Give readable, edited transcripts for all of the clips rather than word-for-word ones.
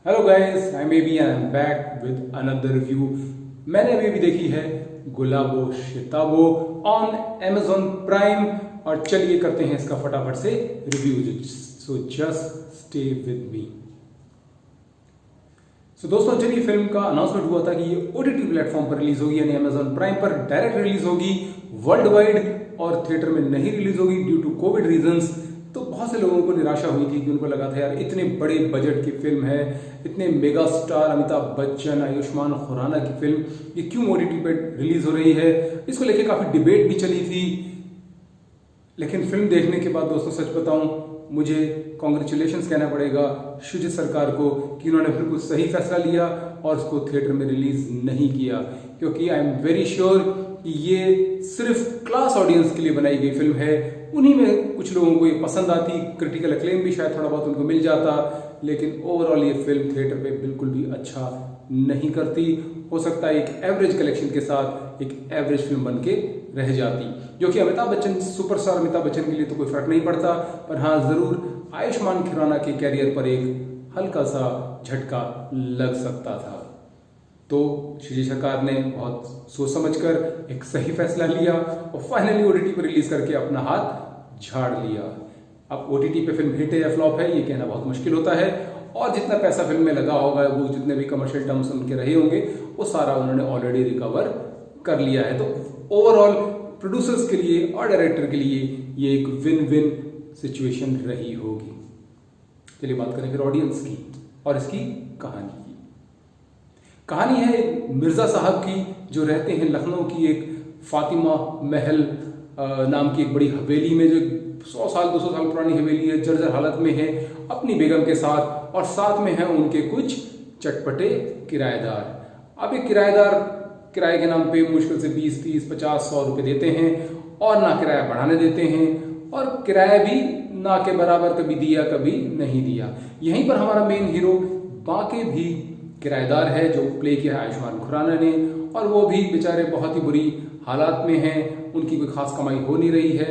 Hello guys, I may be and I am back with another review. मैंने अभी देखी है Gulabo Sitabo on Amazon prime और चलिए करते हैं इसका फटाफट से review. So just stay with me. So दोस्तों, चलिए फिल्म का अनाउंसमेंट हुआ था कि ये OTT प्लेटफॉर्म पर रिलीज होगी, यानी Amazon प्राइम पर डायरेक्ट रिलीज होगी वर्ल्ड वाइड, और थिएटर में नहीं रिलीज होगी ड्यू टू कोविड रीजंस। तो बहुत से लोगों को निराशा हुई थी कि उनको लगा था यार इतने बड़े बजट की फिल्म है, इतने मेगा स्टार अमिताभ बच्चन, आयुष्मान खुराना की फिल्म, ये क्यों OTT पे रिलीज हो रही है। इसको लेके काफी डिबेट भी चली थी। लेकिन फिल्म देखने के बाद दोस्तों सच बताऊं, मुझे कॉन्ग्रेचुलेशंस कहना पड़ेगा शुजित सरकार को कि उन्होंने बिल्कुल सही फैसला लिया और उसको थिएटर में रिलीज नहीं किया, क्योंकि आई एम वेरी श्योर कि ये सिर्फ क्लास ऑडियंस के लिए बनाई गई फिल्म है। उन्हीं में कुछ लोगों को ये पसंद आती, क्रिटिकल अक्लेम भी शायद थोड़ा बहुत उनको मिल जाता, लेकिन ओवरऑल ये फिल्म थिएटर पे बिल्कुल भी अच्छा नहीं करती। हो सकता है एक एवरेज कलेक्शन के साथ एक एवरेज फिल्म बन के रह जाती, जो कि अमिताभ बच्चन, सुपरस्टार अमिताभ बच्चन के लिए तो कोई फर्क नहीं पड़ता, पर हाँ जरूर आयुष्मान खुराना के कैरियर पर एक हल्का सा झटका लग सकता था। तो शुजित सरकार ने बहुत सोच समझकर एक सही फैसला लिया और फाइनली OTT पर रिलीज करके अपना हाथ झाड़ लिया। अब OTT पे फिल्म हिट है या फ्लॉप है ये कहना बहुत मुश्किल होता है, और जितना पैसा फिल्म में लगा होगा, वो जितने भी कमर्शियल टर्म्स उनके रहे होंगे, वो सारा उन्होंने ऑलरेडी रिकवर कर लिया है। तो ओवरऑल प्रोड्यूसर्स के लिए और डायरेक्टर के लिए ये एक विन विन सिचुएशन रही होगी। चलिए बात करें फिर ऑडियंस की और इसकी कहानी की। कहानी है मिर्जा साहब की, जो रहते हैं लखनऊ की एक फातिमा महल नाम की एक बड़ी हवेली में, जो 100 साल 200 साल पुरानी हवेली है, जर्जर हालत में है, अपनी बेगम के साथ, और साथ में हैं उनके कुछ चटपटे किराएदार। अब ये किराएदार किराए के नाम पे मुश्किल से 20, 30, 50, 100 रुपए देते हैं, और ना किराया बढ़ाने देते हैं, और किराया भी ना के बराबर कभी दिया कभी नहीं दिया। यहीं पर हमारा मेन हीरो बाके भी किराएदार है, जो प्ले किया है आयुष्मान खुराना ने, और वो भी बेचारे बहुत ही बुरी हालात में हैं। उनकी कोई खास कमाई हो नहीं रही है,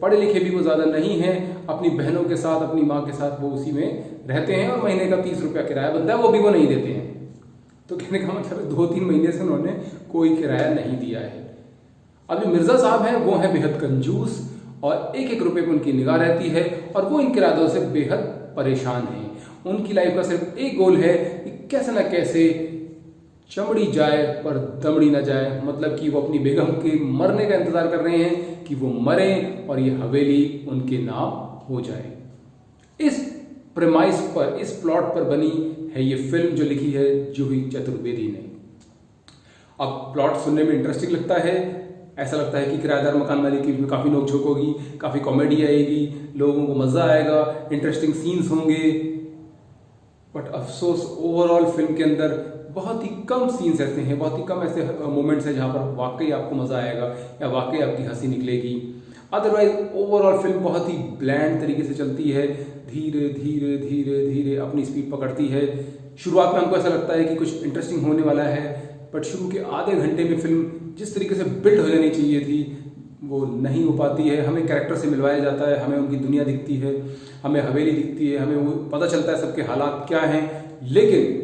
पढ़े लिखे भी वो ज़्यादा नहीं हैं, अपनी बहनों के साथ, अपनी माँ के साथ वो उसी में रहते हैं, और महीने का 30 रुपया किराया बनता है, वो भी वो नहीं देते हैं। तो कहने का मतलब 2-3 महीने से उन्होंने कोई किराया नहीं दिया है। अब जो मिर्जा साहब हैं वो हैं बेहद कंजूस, और एक एक रुपये पर उनकी निगाह रहती है, और वो इन किराएदारों से बेहद परेशान हैं। उनकी लाइफ का सिर्फ एक गोल है कि कैसे ना कैसे चमड़ी जाए पर दमड़ी ना जाए, मतलब कि वो अपनी बेगम के मरने का इंतजार कर रहे हैं कि वो मरें और ये हवेली उनके नाम हो जाए। इस प्रेमाइस पर, इस प्लॉट पर बनी है ये फिल्म, जो लिखी है जूही चतुर्वेदी ने। अब प्लॉट सुनने में इंटरेस्टिंग लगता है, ऐसा लगता है कि किराएदार मकान मालिक की काफ़ी नोकझोंक होगी, काफ़ी कॉमेडी आएगी, लोगों को मज़ा आएगा, इंटरेस्टिंग सीन्स होंगे। बट अफसोस ओवरऑल फिल्म के अंदर बहुत ही कम सीन्स ऐसे हैं, बहुत ही कम ऐसे मोमेंट्स हैं जहाँ पर वाकई आपको मज़ा आएगा या वाकई आपकी हंसी निकलेगी। अदरवाइज ओवरऑल फिल्म बहुत ही ब्लैंड तरीके से चलती है, धीरे धीरे धीरे धीरे अपनी स्पीड पकड़ती है। शुरुआत में हमको ऐसा लगता है कि कुछ इंटरेस्टिंग होने वाला है, बट शुरू के आधे घंटे में फिल्म जिस तरीके से बिल्ड हो जानी चाहिए थी वो नहीं हो पाती है। हमें कैरेक्टर से मिलवाया जाता है, हमें उनकी दुनिया दिखती है, हमें हवेली दिखती है, हमें वो पता चलता है सबके हालात क्या हैं, लेकिन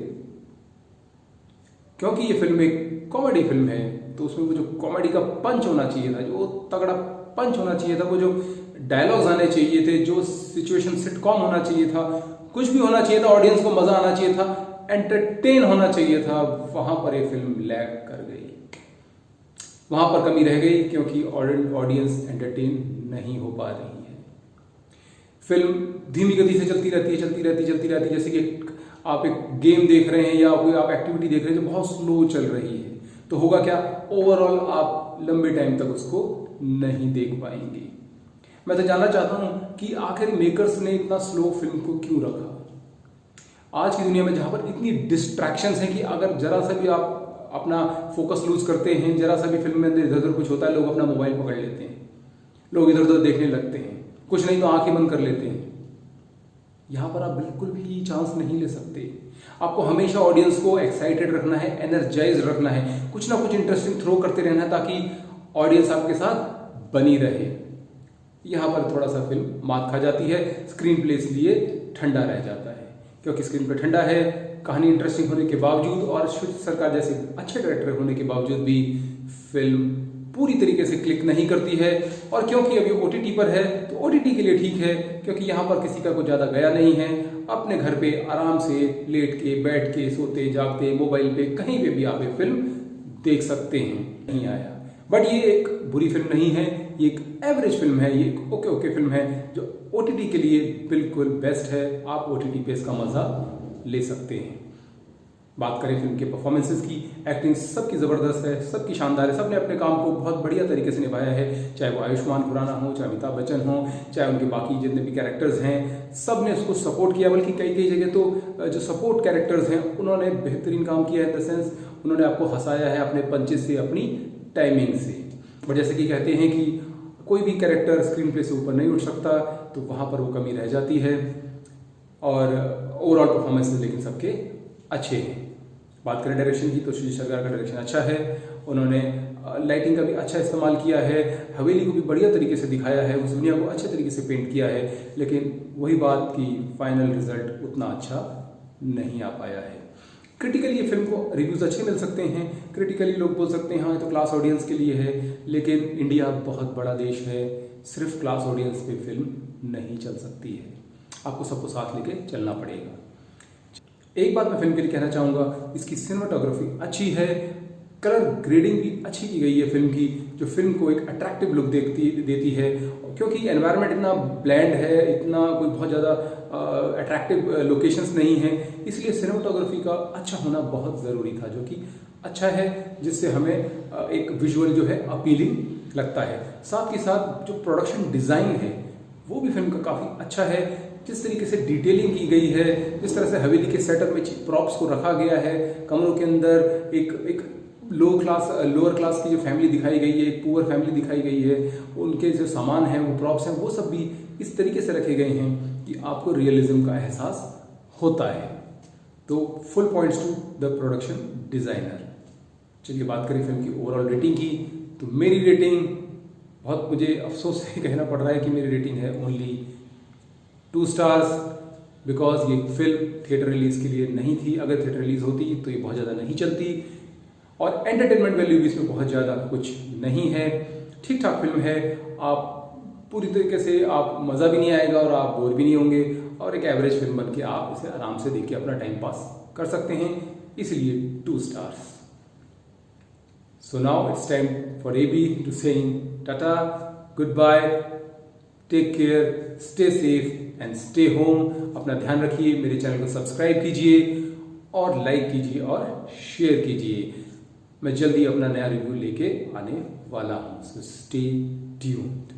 क्योंकि ये फिल्म एक कॉमेडी फिल्म है तो उसमें वो जो कॉमेडी का पंच होना चाहिए था, जो तगड़ा पंच होना चाहिए था, वो जो डायलॉग्स आने चाहिए थे, जो सिचुएशन सिटकॉम होना चाहिए था, कुछ भी होना चाहिए था, ऑडियंस को मजा आना चाहिए था, एंटरटेन होना चाहिए था, वहां पर ये फिल्म लैग कर गई, वहां पर कमी रह गई, क्योंकि ऑडियंस एंटरटेन नहीं हो पा रही है। फिल्म धीमी गति से चलती रहती है, जैसे कि आप एक गेम देख रहे हैं या कोई आप एक्टिविटी देख रहे हैं जो बहुत स्लो चल रही है, तो होगा क्या, ओवरऑल आप लंबे टाइम तक उसको नहीं देख पाएंगे। मैं तो जानना चाहता हूं कि आखिर मेकर्स ने इतना स्लो फिल्म को क्यों रखा। आज की दुनिया में जहां पर इतनी डिस्ट्रैक्शंस हैं कि अगर जरा सा भी आप अपना फोकस लूज करते हैं, जरा सा भी फिल्म में इधर उधर कुछ होता है, लोग अपना मोबाइल पकड़ लेते हैं, लोग इधर उधर देखने लगते हैं, कुछ नहीं तो आंखें बंद कर लेते हैं। यहां पर आप बिल्कुल भी चांस नहीं ले सकते। आपको हमेशा ऑडियंस को एक्साइटेड रखना है, एनर्जाइज रखना है, कुछ ना कुछ इंटरेस्टिंग थ्रो करते रहना है ताकि ऑडियंस आपके साथ बनी रहे। यहां पर थोड़ा सा फिल्म मात खा जाती है, स्क्रीन प्ले इसलिए ठंडा रह जाता है, क्योंकि स्क्रीन पे ठंडा है, कहानी इंटरेस्टिंग होने के बावजूद और श्रुति सरकार जैसे अच्छे डायरेक्टर होने के बावजूद भी फिल्म पूरी तरीके से क्लिक नहीं करती है। और क्योंकि अभी OTT पर है तो OTT के लिए ठीक है, क्योंकि यहाँ पर किसी का कुछ ज़्यादा गया नहीं है। अपने घर पे आराम से लेट के, बैठ के, सोते जागते, मोबाइल पे कहीं पे भी आप ये फिल्म देख सकते हैं। नहीं आया, बट ये एक बुरी फिल्म नहीं है, ये एक एवरेज फिल्म है, ये एक ओके फिल्म है जो OTT के लिए बिल्कुल बेस्ट है। आप OTT पे इसका मजा ले सकते हैं। बात करें फिल्म के परफॉर्मेंसेस की, एक्टिंग सबकी ज़बरदस्त है, सबकी शानदार है, सबने अपने काम को बहुत बढ़िया तरीके से निभाया है। चाहे वो आयुष्मान खुराना हो, चाहे अमिताभ बच्चन हो, चाहे उनके बाकी जितने भी कैरेक्टर्स हैं, सब ने उसको सपोर्ट किया। बल्कि कई कई जगह तो जो सपोर्ट कैरेक्टर्स हैं उन्होंने बेहतरीन काम किया है। इन द सेंस उन्होंने आपको हंसाया है अपने पंचेस से, अपनी टाइमिंग से। बट जैसे कि कहते हैं कि कोई भी कैरेक्टर स्क्रीन प्ले से ऊपर नहीं उठ सकता, तो वहाँ पर वो कमी रह जाती है। और ओवरऑल परफॉर्मेंस लेकिन सबके अच्छे हैं। बात करें डायरेक्शन की तो श्रुति सरकार का डायरेक्शन अच्छा है। उन्होंने लाइटिंग का भी अच्छा इस्तेमाल किया है, हवेली को भी बढ़िया तरीके से दिखाया है, उस दुनिया को अच्छे तरीके से पेंट किया है। लेकिन वही बात कि फाइनल रिजल्ट उतना अच्छा नहीं आ पाया है। क्रिटिकली ये फिल्म को रिव्यूज़ अच्छे मिल सकते हैं, क्रिटिकली लोग बोल सकते हैं हाँ ये तो क्लास ऑडियंस के लिए है, लेकिन इंडिया बहुत बड़ा देश है, सिर्फ क्लास ऑडियंस पे फिल्म नहीं चल सकती है। आपको सबको साथ लेके चलना पड़ेगा। एक बात मैं फिल्म के लिए कहना चाहूँगा, इसकी सिनेमाटोग्राफी अच्छी है, कलर ग्रेडिंग भी अच्छी की गई है फिल्म की, जो फिल्म को एक अट्रैक्टिव लुक देती है। क्योंकि एनवायरनमेंट इतना ब्लैंड है, इतना कोई बहुत ज़्यादा अट्रैक्टिव लोकेशंस नहीं है, इसलिए सिनेमाटोग्राफी का अच्छा होना बहुत ज़रूरी था, जो कि अच्छा है, जिससे हमें एक विजुअल जो है अपीलिंग लगता है। साथ ही साथ जो प्रोडक्शन डिज़ाइन है वो भी फिल्म का काफ़ी अच्छा है। जिस तरीके से डिटेलिंग की गई है, जिस तरह से हवेली के सेटअप में प्रॉप्स को रखा गया है, कमरों के अंदर एक लोअर क्लास की जो फैमिली दिखाई गई है, एक पुअर फैमिली दिखाई गई है, उनके जो सामान हैं, वो प्रॉप्स हैं, वो सब भी इस तरीके से रखे गए हैं कि आपको रियलिज्म का एहसास होता है। तो full points to the production designer. चलिए बात करें फिल्म की ओवरऑल रेटिंग की, तो मेरी रेटिंग, बहुत मुझे अफसोस से कहना पड़ रहा है कि मेरी रेटिंग है ओनली 2 स्टार्स, बिकॉज ये फिल्म थिएटर रिलीज के लिए नहीं थी। अगर थिएटर रिलीज होती तो ये बहुत ज़्यादा नहीं चलती, और एंटरटेनमेंट वैल्यू भी इसमें बहुत ज़्यादा कुछ नहीं है। ठीक ठाक फिल्म है, आप पूरी तरीके से आप मज़ा भी नहीं आएगा और आप बोर भी नहीं होंगे, और एक एवरेज फिल्म बन के आप इसे आराम से देख के अपना टाइम पास कर सकते हैं, इसलिए 2 stars. So now it's time for AB to saying tata, goodbye, take care, stay safe and stay home। अपना ध्यान रखिए, मेरे चैनल को सब्सक्राइब कीजिए और लाइक कीजिए और शेयर कीजिए। मैं जल्दी अपना नया रिव्यू लेके आने वाला हूँ, so stay tuned।